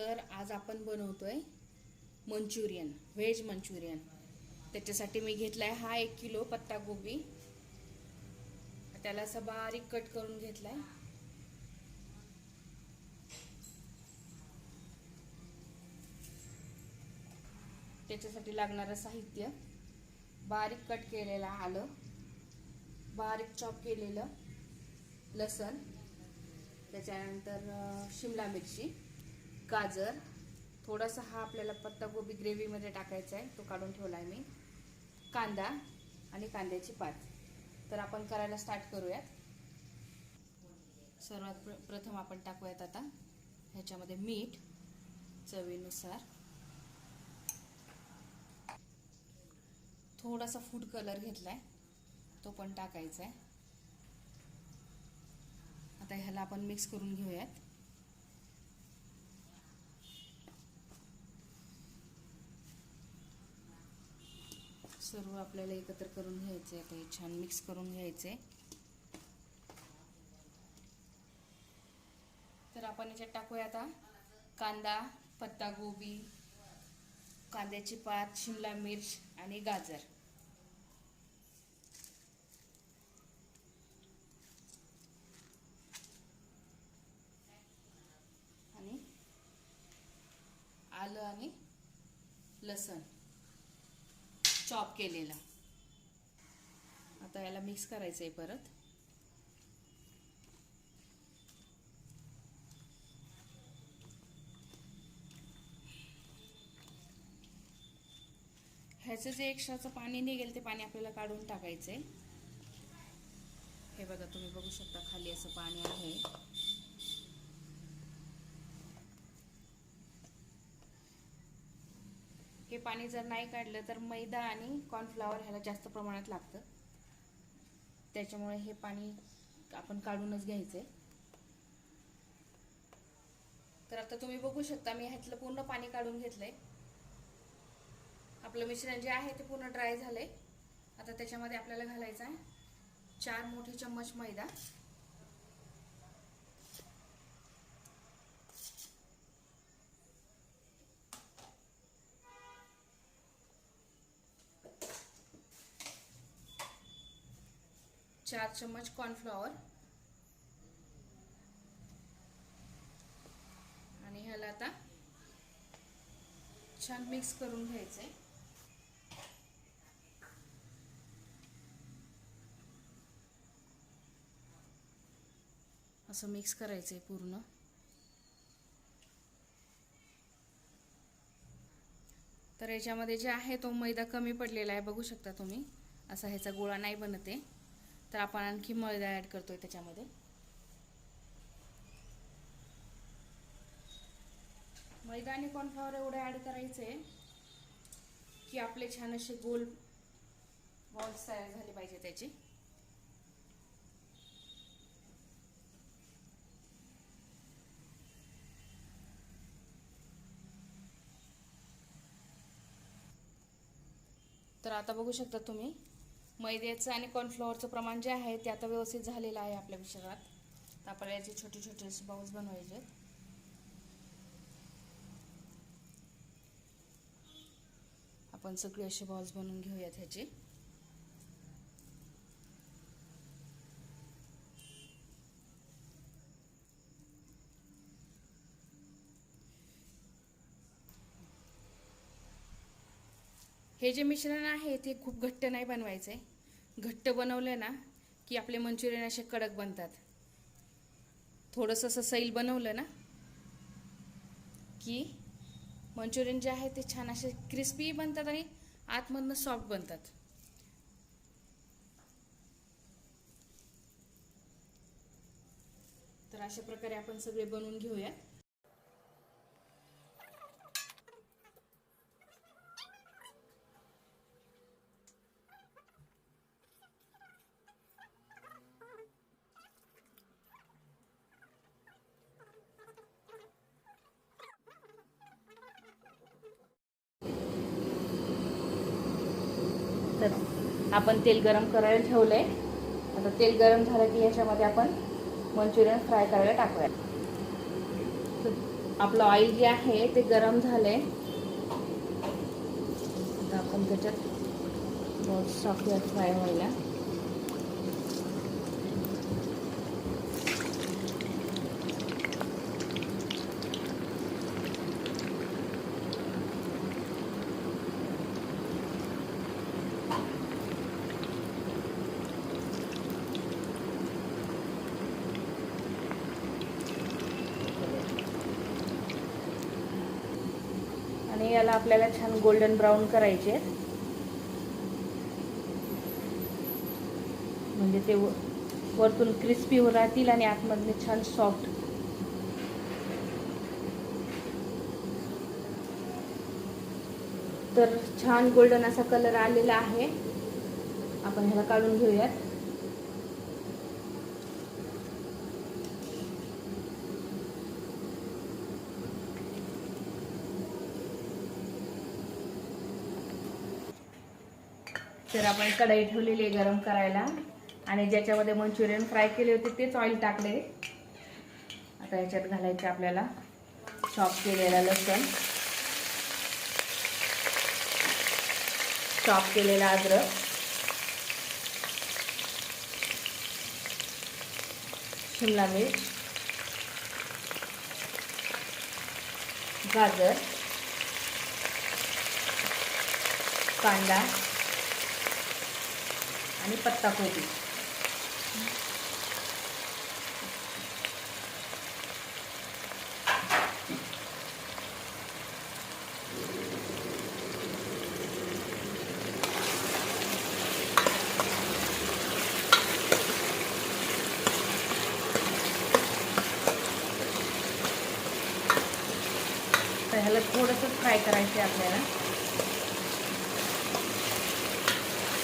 तर आज आपण बनवतोय मंचुरियन, व्हेज मंचुरियन। त्याच्यासाठी मी घेतलाय हा 1 किलो पत्ता गोबी। त्याला असं बारीक कट करून घेतलाय। त्याच्यासाठी लागणारं साहित्य: बारीक कट केलेला आलं, बारीक चॉप केलेलं लसण, त्याच्यानंतर शिमला मिरची, गाजर, थोडासा हा आपल्याला पत्ता गोबी ग्रेव्ही मध्ये टाकायचा आहे, तो काढून ठेवलाय मी, कांदा आणि कांद्याची पात। तर आपण करायला स्टार्ट करूयात। सर्वात प्रथम आपण टाकूयात आता ह्याच्यामध्ये मीठ चवीनुसार, थोडासा फूड कलर घेतलाय तो पण टाकायचा आहे। आता ह्याला आपण मिक्स करून घेऊयात। सर्व आपल्याला एकत्र करून घ्यायचे, आता हे छान मिक्स करून घ्यायचे। तर आपण याच्यात टाकूया आता कांदा, पत्ता गोबी, कांद्याची पात, शिमला मिर्च आणि गाजर। आणि आलं आणि लसण चॉप केलेला। आता याला मिक्स करायचं आहे परत। ह्याचं जे एक्स्ट्राचं पाणी निघेल ते पाणी आपल्याला काढून टाकायचंय। हे बघा, तुम्ही बघू शकता खाली असं पाणी आहे। हे पाणी जर नाही काढलं तर मैदा आणि कॉर्नफ्लॉवर ह्याला जास्त प्रमाणात लागतं, त्याच्यामुळे हे पाणी आपण काढूनच घ्यायचंय। तर आता तुम्ही बघू शकता मी ह्यातलं पूर्ण पाणी काढून घेतलंय। आपलं मिश्रण जे आहे ते पूर्ण ड्राय झालंय। आता त्याच्यामध्ये आपल्याला घालायचा आहे 4 मोठे चम्मच मैदा, चार चम्मच कॉर्नफ्लॉवर, आणि ह्याला आता छान मिक्स करून घ्यायचंय। असं मिक्स करायचंय पूर्ण। तर याच्यामध्ये जे आहे तो मैदा कमी पडलेला आहे, बघू शकता तुम्ही, असा ह्याचा गोळा नाही बनते। तर आपण आणखी मैदा ऍड करतोय त्याच्यामध्ये। मैदा आणि कॉर्नफ्लॉवर एवढे ऍड करायचे की आपले छान असे गोल बॉल्स तयार झाले पाहिजे त्याची। तर आता बघू शकता तुम्ही मैद्याचं आणि कॉर्नफ्लॉवरचं प्रमाण जे आहे ते आता व्यवस्थित झालेलं आहे आपल्या मिश्रणात। तर आपल्याला याचे छोटे छोटे असे बॉल्स बनवायचे आहेत। आपण सगळे असे बॉल्स बनवून घेऊयात ह्याचे। हे जे मिश्रण आहे ते खूप घट्ट नाही बनवायचे। घट्ट बनवलं ना की आपले मंचुरियन असे कडक बनतात। थोडंसं असं सैल बनवलं ना की मंचुरियन जे आहे ते छान असे क्रिस्पी बनतात आणि आतमधनं सॉफ्ट बनतात। तर अशा प्रकारे आपण सगळे बनवून घेऊया। तर आपण तेल गरम करायला ठेवलंय। आता तेल गरम झालं की याच्यामध्ये आपण मंचुरियन फ्राय करायला टाकूया। आपलं ऑइल जे आहे ते गरम झालंय. आता आपण त्याच्यात बॉल्स टाकूया फ्राय व्हायला. आणि याला आपल्याला छान गोल्डन ब्राऊन करायचे, म्हणजे ते वरतून क्रिस्पी राहतील आणि आतमधले छान सॉफ्ट. तर छान गोल्डन असा कलर आलेला आहे. आपण ह्याला काढून घेऊयात. तर आपण कढई ठेवलेली आहे गरम करायला आणि ज्याच्यामध्ये मंचुरियन फ्राय केले होते तेच ऑइल टाकले. आता याच्यात घालायचे आपल्याला चॉप केलेला लसूण, चॉप केलेला अद्रक, शिमला मिर्च, गाजर, कांदा आणि पत्ताकोबी. तर ह्याला थोडंसं फ्राय करायचं आहे आपल्याला,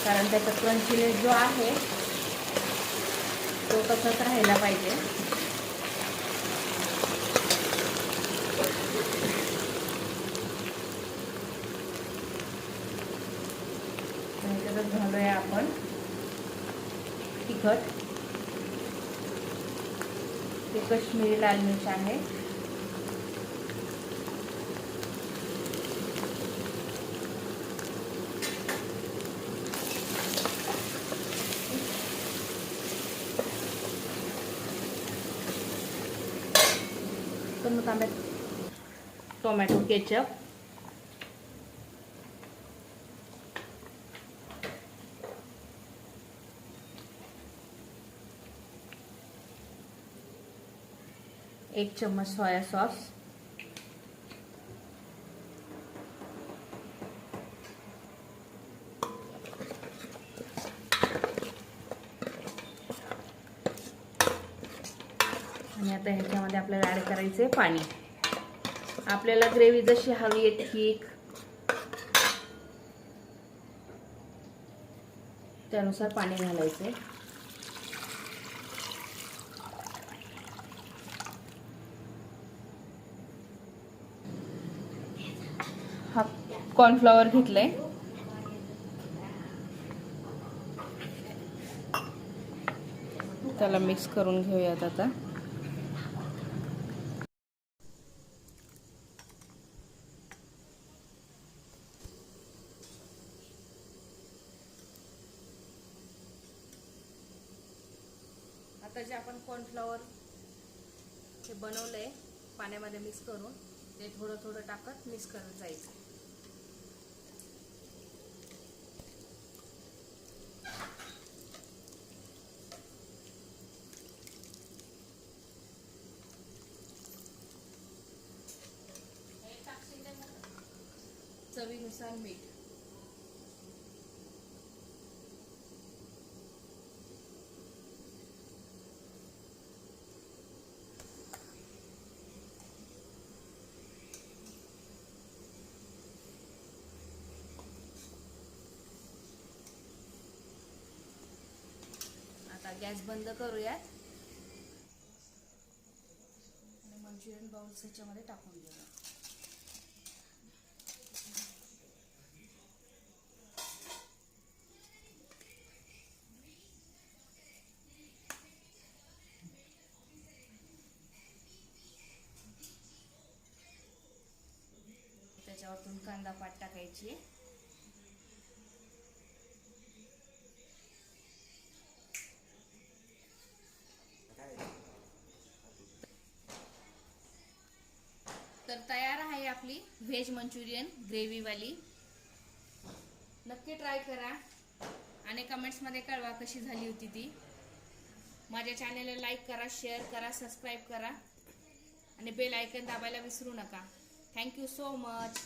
कारण त्याचा क्रंचीनेस जो आहे तो तसाच राहायला पाहिजे. त्याच्यातच घालूया आपण तिखट, ते काश्मीरी लाल मिर्च आहे, टोमॅटो केचप, एक चम्मच सोया सॉस, आणि आता ह्याच्यामध्ये आपल्याला ॲड करायचे पाणी. आपल्याला ग्रेव्ही जशी हवी आहे थिक त्यानुसार पाणी घालायचे. हा कॉर्नफ्लॉवर घेतलंय, त्याला मिक्स करून घेऊयात आता. आता जे आपण कॉर्नफ्लॉवर हे बनवलंय पाण्यामध्ये मिक्स करून, ते थोडं थोडं टाकत मिक्स करत जायचं. चवीनुसार मीठ. आता गॅस बंद करूयात आणि मंचुरियन बाउल्स ह्याच्यामध्ये टाकून देऊया. कांदा पात टाकायची. तर तयार आहे आपली व्हेज मंचुरियन ग्रेव्हीवाली. नक्की ट्राय करा आणि कमेंट्समध्ये कळवा कशी झाली होती ती. माझ्या चॅनलला लाईक करा, शेअर करा, सबस्क्राईब करा आणि बेल आयकॉन दाबायला विसरू नका. Thank you so much.